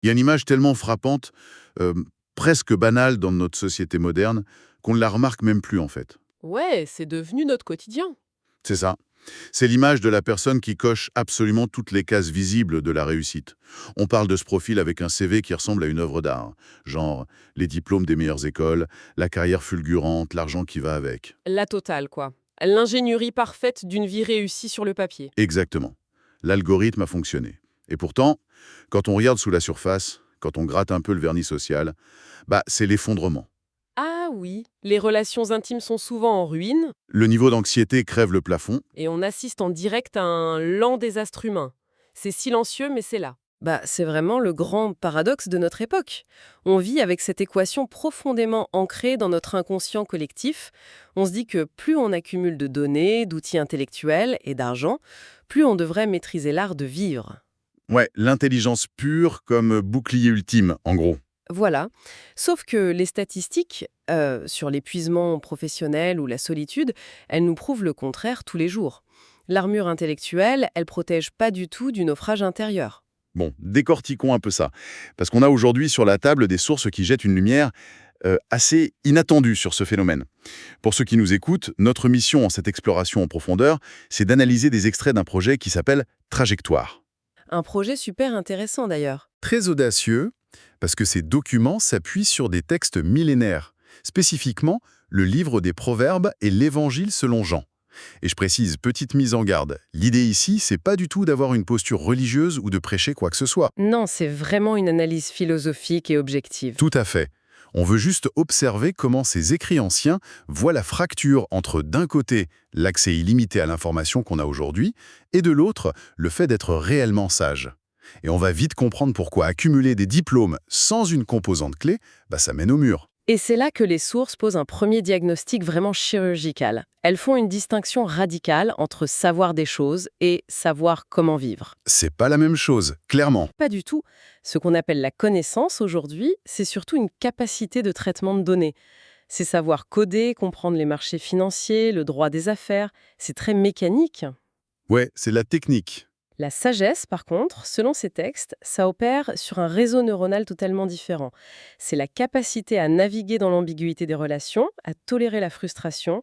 Il y a une image tellement frappante, euh, presque banale dans notre société moderne, qu'on ne la remarque même plus en fait. Ouais, c'est devenu notre quotidien. C'est ça. C'est l'image de la personne qui coche absolument toutes les cases visibles de la réussite. On parle de ce profil avec un CV qui ressemble à une œuvre d'art. Genre, les diplômes des meilleures écoles, la carrière fulgurante, l'argent qui va avec. La totale, quoi. L'ingénierie parfaite d'une vie réussie sur le papier. Exactement. L'algorithme a fonctionné. Et pourtant, quand on regarde sous la surface, quand on gratte un peu le vernis social, bah c'est l'effondrement. Ah oui, les relations intimes sont souvent en ruine Le niveau d'anxiété crève le plafond. et on assiste en direct à un lent désastre humain. C'est silencieux, mais c'est là. Bah, c'est vraiment le grand paradoxe de notre époque. On vit avec cette équation profondément ancrée dans notre inconscient collectif. On se dit que plus on accumule de données, d'outils intellectuels et d'argent, plus on devrait maîtriser l'art de vivre. Ouais, l'intelligence pure comme bouclier ultime, en gros. Voilà. Sauf que les statistiques sur l'épuisement professionnel ou la solitude, elles nous prouvent le contraire tous les jours. L'armure intellectuelle, elle protège pas du tout du naufrage intérieur. Bon, décortiquons un peu ça. Parce qu'on a aujourd'hui sur la table des sources qui jettent une lumière assez inattendue sur ce phénomène. Pour ceux qui nous écoutent, notre mission en cette exploration en profondeur, c'est d'analyser des extraits d'un projet qui s'appelle Trajectoire. Un projet super intéressant d'ailleurs. Très audacieux, parce que ces documents s'appuient sur des textes millénaires, spécifiquement le livre des Proverbes et l'Évangile selon Jean. Et je précise, petite mise en garde, l'idée ici, c'est pas du tout d'avoir une posture religieuse ou de prêcher quoi que ce soit. Non, c'est vraiment une analyse philosophique et objective. Tout à fait. On veut juste observer comment ces écrits anciens voient la fracture entre, d'un côté, l'accès illimité à l'information qu'on a aujourd'hui, et de l'autre, le fait d'être réellement sage. Et on va vite comprendre pourquoi accumuler des diplômes sans une composante clé, bah ça mène au mur. Et c'est là que les sources posent un premier diagnostic vraiment chirurgical. Elles font une distinction radicale entre savoir des choses et savoir comment vivre. C'est pas la même chose, clairement. Pas du tout. Ce qu'on appelle la connaissance aujourd'hui, c'est surtout une capacité de traitement de données. C'est savoir coder, comprendre les marchés financiers, le droit des affaires. C'est très mécanique. Ouais, c'est la technique. La sagesse, par contre, selon ces textes, ça opère sur un réseau neuronal totalement différent. C'est la capacité à naviguer dans l'ambiguïté des relations, à tolérer la frustration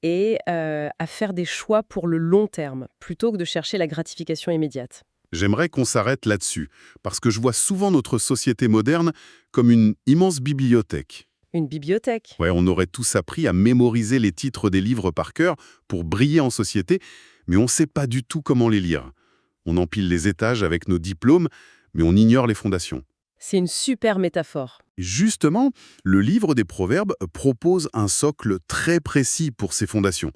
et à faire des choix pour le long terme, plutôt que de chercher la gratification immédiate. J'aimerais qu'on s'arrête là-dessus, parce que je vois souvent notre société moderne comme une immense bibliothèque. Une bibliothèque. Ouais, on aurait tous appris à mémoriser les titres des livres par cœur pour briller en société, mais on ne sait pas du tout comment les lire. On empile les étages avec nos diplômes, mais on ignore les fondations. C'est une super métaphore. Justement, le livre des Proverbes propose un socle très précis pour ces fondations.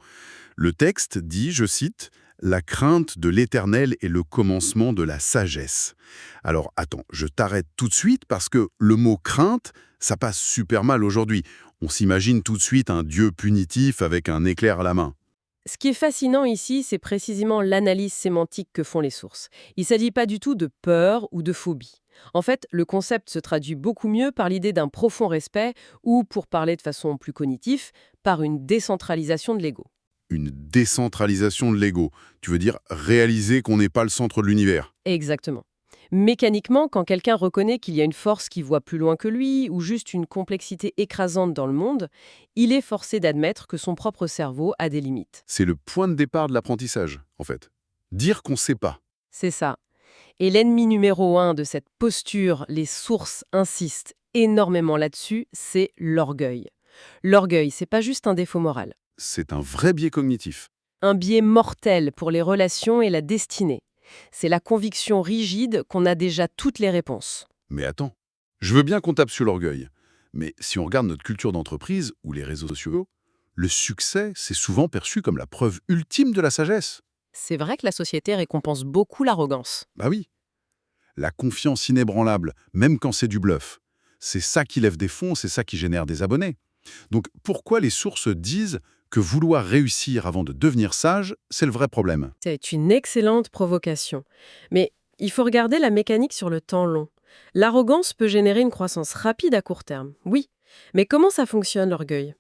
Le texte dit, je cite, « La crainte de l'Éternel est le commencement de la sagesse ». Alors attends, je t'arrête tout de suite parce que le mot « crainte », ça passe super mal aujourd'hui. On s'imagine tout de suite un Dieu punitif avec un éclair à la main. Ce qui est fascinant ici, c'est précisément l'analyse sémantique que font les sources. Il ne s'agit pas du tout de peur ou de phobie. En fait, le concept se traduit beaucoup mieux par l'idée d'un profond respect ou, pour parler de façon plus cognitive, par une décentralisation de l'ego. Une décentralisation de l'ego. Tu veux dire réaliser qu'on n'est pas le centre de l'univers. Exactement. Mécaniquement, quand quelqu'un reconnaît qu'il y a une force qui voit plus loin que lui ou juste une complexité écrasante dans le monde, il est forcé d'admettre que son propre cerveau a des limites. C'est le point de départ de l'apprentissage, en fait. Dire qu'on ne sait pas. C'est ça. Et l'ennemi numéro un de cette posture, les sources insistent énormément là-dessus, c'est l'orgueil. L'orgueil, c'est pas juste un défaut moral. C'est un vrai biais cognitif. Un biais mortel pour les relations et la destinée. C'est la conviction rigide qu'on a déjà toutes les réponses. Mais attends, je veux bien qu'on tape sur l'orgueil. Mais si on regarde notre culture d'entreprise ou les réseaux sociaux, le succès, c'est souvent perçu comme la preuve ultime de la sagesse. C'est vrai que la société récompense beaucoup l'arrogance. Bah oui. La confiance inébranlable, même quand c'est du bluff. C'est ça qui lève des fonds, c'est ça qui génère des abonnés. Donc pourquoi les sources disent que vouloir réussir avant de devenir sage, c'est le vrai problème? C'est une excellente provocation. Mais il faut regarder la mécanique sur le temps long. L'arrogance peut générer une croissance rapide à court terme, oui. Mais comment ça fonctionne l'orgueil?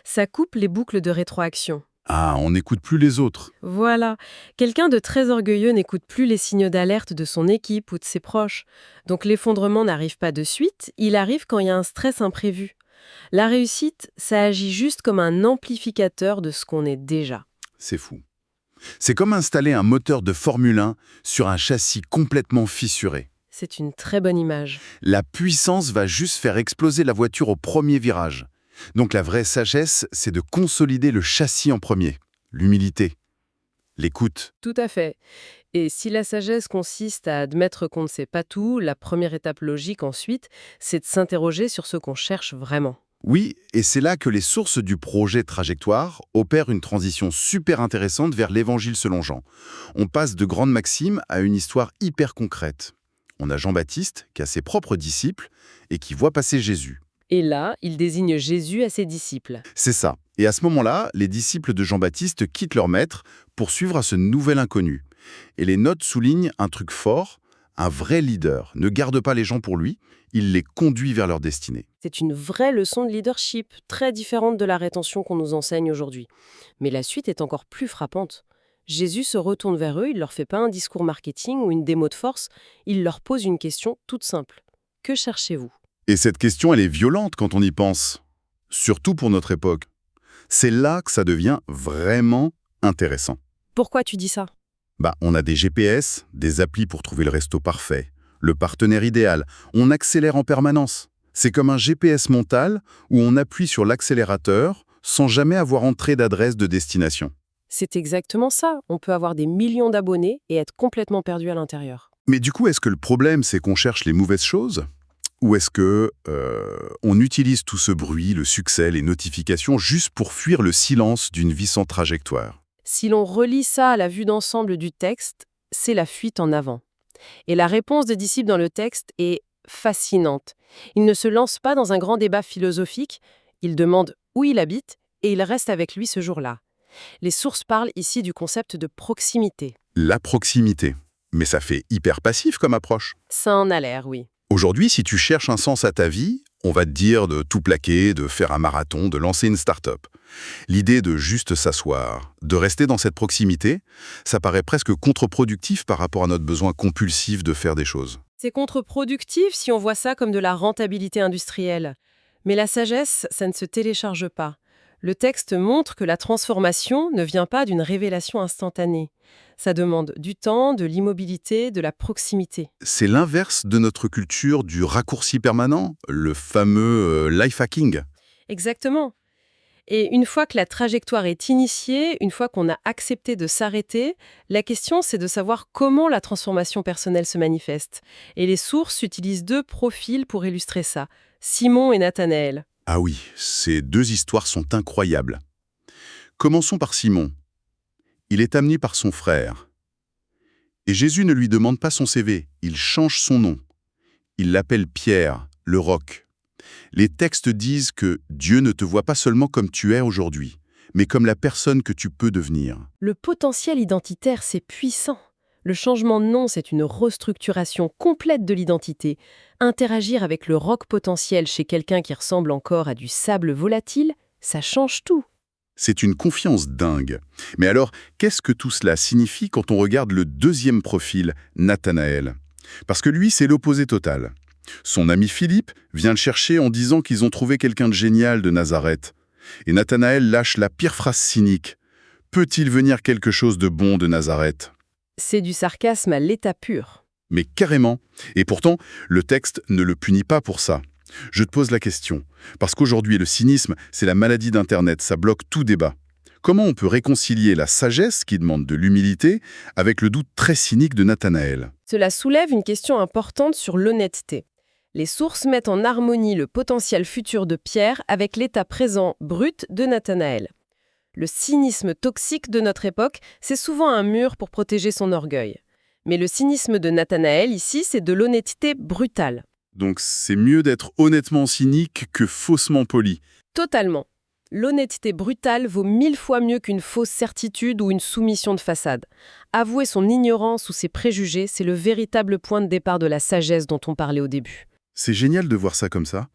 Ça coupe les boucles de rétroaction. Ah, on n'écoute plus les autres. Voilà. Quelqu'un de très orgueilleux n'écoute plus les signaux d'alerte de son équipe ou de ses proches. Donc l'effondrement n'arrive pas de suite, il arrive quand il y a un stress imprévu. La réussite, ça agit juste comme un amplificateur de ce qu'on est déjà. C'est fou. C'est comme installer un moteur de Formule 1 sur un châssis complètement fissuré. C'est une très bonne image. La puissance va juste faire exploser la voiture au premier virage. Donc la vraie sagesse, c'est de consolider le châssis en premier. L'humilité, l'écoute. Tout à fait. Et si la sagesse consiste à admettre qu'on ne sait pas tout, la première étape logique ensuite, c'est de s'interroger sur ce qu'on cherche vraiment. Oui, et c'est là que les sources du projet Trajectoire opèrent une transition super intéressante vers l'Évangile selon Jean. On passe de grandes maximes à une histoire hyper concrète. On a Jean-Baptiste qui a ses propres disciples et qui voit passer Jésus. Et là, il désigne Jésus à ses disciples. C'est ça. Et à ce moment-là, les disciples de Jean-Baptiste quittent leur maître pour suivre à ce nouvel inconnu. Et les notes soulignent un truc fort, un vrai leader ne garde pas les gens pour lui, il les conduit vers leur destinée. C'est une vraie leçon de leadership, très différente de la rétention qu'on nous enseigne aujourd'hui. Mais la suite est encore plus frappante. Jésus se retourne vers eux, il leur fait pas un discours marketing ou une démo de force, il leur pose une question toute simple. Que cherchez-vous ? Et cette question, elle est violente quand on y pense, surtout pour notre époque. C'est là que ça devient vraiment intéressant. Pourquoi tu dis ça ? On a des GPS, des applis pour trouver le resto parfait, le partenaire idéal, on accélère en permanence. C'est comme un GPS mental où on appuie sur l'accélérateur sans jamais avoir entré d'adresse de destination. C'est exactement ça. On peut avoir des millions d'abonnés et être complètement perdu à l'intérieur. Mais du coup, est-ce que le problème, c'est qu'on cherche les mauvaises choses ? Ou est-ce que on utilise tout ce bruit, le succès, les notifications, juste pour fuir le silence d'une vie sans trajectoire ? Si l'on relie ça à la vue d'ensemble du texte, c'est la fuite en avant. Et la réponse des disciples dans le texte est fascinante. Ils ne se lancent pas dans un grand débat philosophique, ils demandent où il habite et ils restent avec lui ce jour-là. Les sources parlent ici du concept de proximité. La proximité. Mais ça fait hyper passif comme approche. Ça en a l'air, oui. Aujourd'hui, si tu cherches un sens à ta vie, on va te dire de tout plaquer, de faire un marathon, de lancer une start-up. L'idée de juste s'asseoir, de rester dans cette proximité, ça paraît presque contre-productif par rapport à notre besoin compulsif de faire des choses. C'est contre-productif si on voit ça comme de la rentabilité industrielle. Mais la sagesse, ça ne se télécharge pas. Le texte montre que la transformation ne vient pas d'une révélation instantanée. Ça demande du temps, de l'immobilité, de la proximité. C'est l'inverse de notre culture du raccourci permanent, le fameux life hacking. Exactement. Et une fois que la trajectoire est initiée, une fois qu'on a accepté de s'arrêter, la question c'est de savoir comment la transformation personnelle se manifeste. Et les sources utilisent deux profils pour illustrer ça, Simon et Nathanaël. Ah oui, ces deux histoires sont incroyables. Commençons par Simon. Il est amené par son frère. Et Jésus ne lui demande pas son CV, il change son nom. Il l'appelle Pierre, le roc. Les textes disent que Dieu ne te voit pas seulement comme tu es aujourd'hui, mais comme la personne que tu peux devenir. Le potentiel identitaire, c'est puissant. Le changement de nom, c'est une restructuration complète de l'identité. Interagir avec le roc potentiel chez quelqu'un qui ressemble encore à du sable volatile, ça change tout. C'est une confiance dingue. Mais alors, qu'est-ce que tout cela signifie quand on regarde le deuxième profil, Nathanaël ? Parce que lui, c'est l'opposé total. Son ami Philippe vient le chercher en disant qu'ils ont trouvé quelqu'un de génial de Nazareth. Et Nathanaël lâche la pire phrase cynique. Peut-il venir quelque chose de bon de Nazareth ? C'est du sarcasme à l'état pur. Mais carrément. Et pourtant, le texte ne le punit pas pour ça. Je te pose la question. Parce qu'aujourd'hui, le cynisme, c'est la maladie d'Internet, ça bloque tout débat. Comment on peut réconcilier la sagesse qui demande de l'humilité avec le doute très cynique de Nathanaël ? Cela soulève une question importante sur l'honnêteté. Les sources mettent en harmonie le potentiel futur de Pierre avec l'état présent brut de Nathanaël. Le cynisme toxique de notre époque, c'est souvent un mur pour protéger son orgueil. Mais le cynisme de Nathanaël, ici, c'est de l'honnêteté brutale. Donc c'est mieux d'être honnêtement cynique que faussement poli. Totalement. L'honnêteté brutale vaut 1000 fois mieux qu'une fausse certitude ou une soumission de façade. Avouer son ignorance ou ses préjugés, c'est le véritable point de départ de la sagesse dont on parlait au début. C'est génial de voir ça comme ça.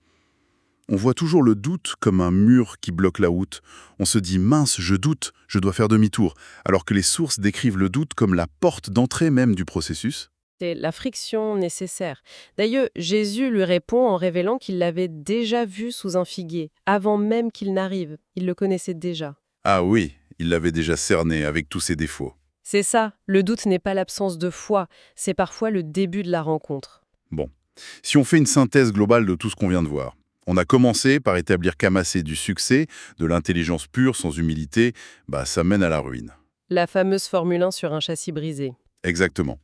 On voit toujours le doute comme un mur qui bloque la route. On se dit « mince, je doute, je dois faire demi-tour », alors que les sources décrivent le doute comme la porte d'entrée même du processus. C'est la friction nécessaire. D'ailleurs, Jésus lui répond en révélant qu'il l'avait déjà vu sous un figuier, avant même qu'il n'arrive. Il le connaissait déjà. Ah oui, il l'avait déjà cerné avec tous ses défauts. C'est ça, le doute n'est pas l'absence de foi, c'est parfois le début de la rencontre. Bon, si on fait une synthèse globale de tout ce qu'on vient de voir, on a commencé par établir qu'amasser du succès, de l'intelligence pure sans humilité, ça mène à la ruine. La fameuse Formule 1 sur un châssis brisé. Exactement.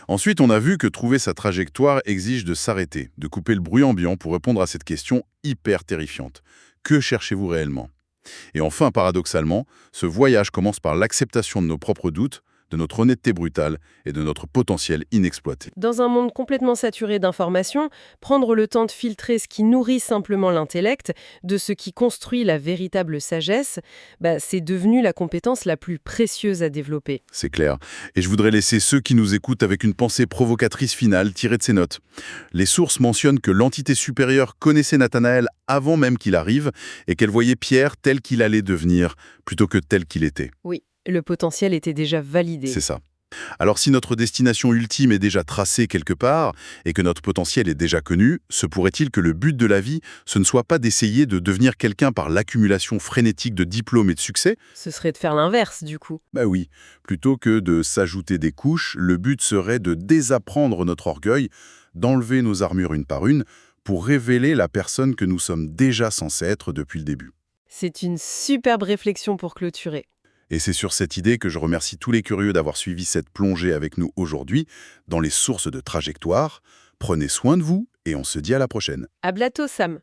Ensuite, on a vu que trouver sa trajectoire exige de s'arrêter, de couper le bruit ambiant pour répondre à cette question hyper terrifiante. Que cherchez-vous réellement? Et enfin, paradoxalement, ce voyage commence par l'acceptation de nos propres doutes, de notre honnêteté brutale et de notre potentiel inexploité. Dans un monde complètement saturé d'informations, prendre le temps de filtrer ce qui nourrit simplement l'intellect de ce qui construit la véritable sagesse, c'est devenu la compétence la plus précieuse à développer. C'est clair. Et je voudrais laisser ceux qui nous écoutent avec une pensée provocatrice finale tirée de ces notes. Les sources mentionnent que l'entité supérieure connaissait Nathanaël avant même qu'il arrive et qu'elle voyait Pierre tel qu'il allait devenir plutôt que tel qu'il était. Oui, le potentiel était déjà validé. C'est ça. Alors si notre destination ultime est déjà tracée quelque part et que notre potentiel est déjà connu, se pourrait-il que le but de la vie, ce ne soit pas d'essayer de devenir quelqu'un par l'accumulation frénétique de diplômes et de succès? Ce serait de faire l'inverse, du coup. Oui, plutôt que de s'ajouter des couches, le but serait de désapprendre notre orgueil, d'enlever nos armures une par une, pour révéler la personne que nous sommes déjà censés être depuis le début. C'est une superbe réflexion pour clôturer. Et c'est sur cette idée que je remercie tous les curieux d'avoir suivi cette plongée avec nous aujourd'hui dans les sources de trajectoire. Prenez soin de vous et on se dit à la prochaine. À bientôt, Sam.